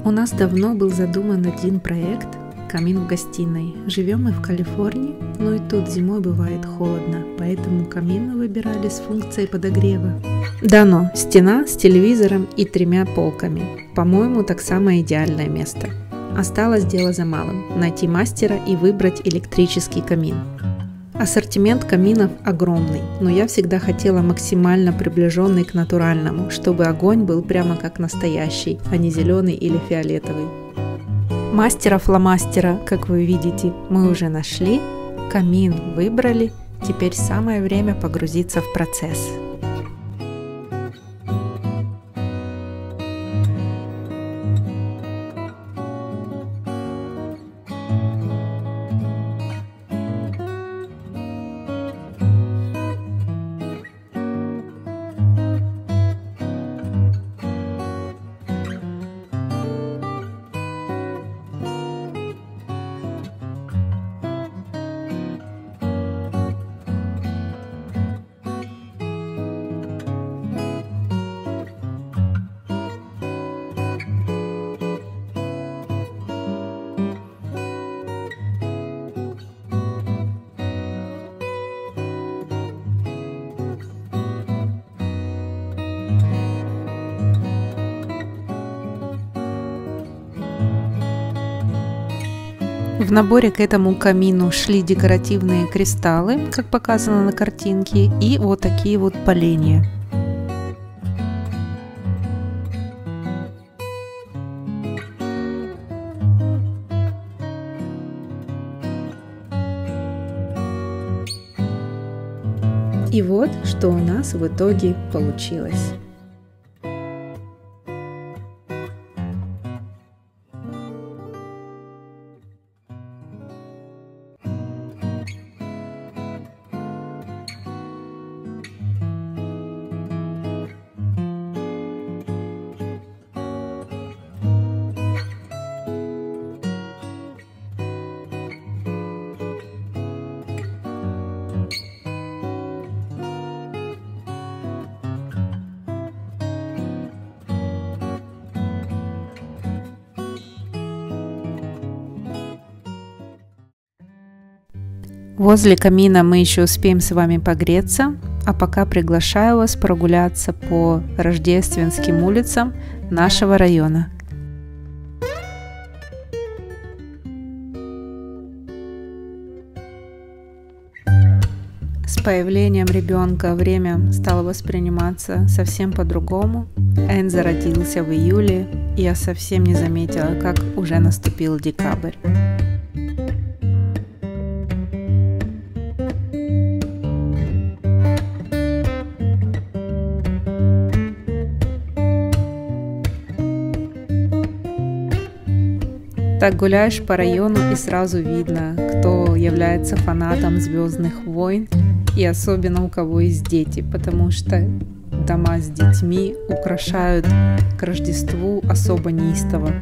У нас давно был задуман один проект «Камин в гостиной». Живем мы в Калифорнии, но и тут зимой бывает холодно, поэтому камин мы выбирали с функцией подогрева. Дано стена с телевизором и 3 полками. По-моему, так самое идеальное место. Осталось дело за малым – найти мастера и выбрать электрический камин. Ассортимент каминов огромный, но я всегда хотела максимально приближенный к натуральному, чтобы огонь был прямо как настоящий, а не зеленый или фиолетовый. Мастера-фломастера, как вы видите, мы уже нашли, камин выбрали, теперь самое время погрузиться в процесс. В наборе к этому камину шли декоративные кристаллы, как показано на картинке, и вот такие вот поленья. И вот, что у нас в итоге получилось. Возле камина мы еще успеем с вами погреться, а пока приглашаю вас прогуляться по рождественским улицам нашего района. С появлением ребенка время стало восприниматься совсем по-другому. Энзо родился в июле, и я совсем не заметила, как уже наступил декабрь. Так гуляешь по району и сразу видно, кто является фанатом «Звездных войн», и особенно у кого есть дети, потому что дома с детьми украшают к Рождеству особо неистово.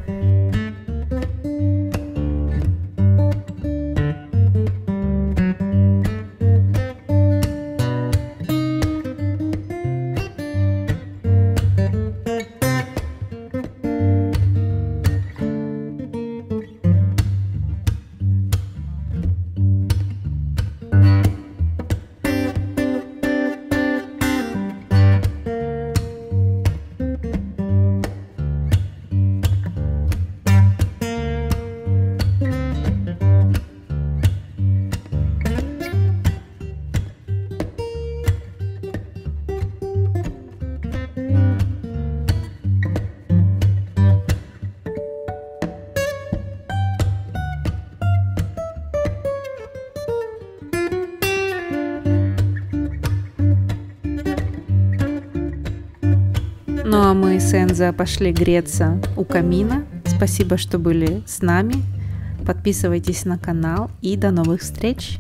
Ну а мы с Энзо пошли греться у камина. Спасибо, что были с нами. Подписывайтесь на канал и до новых встреч!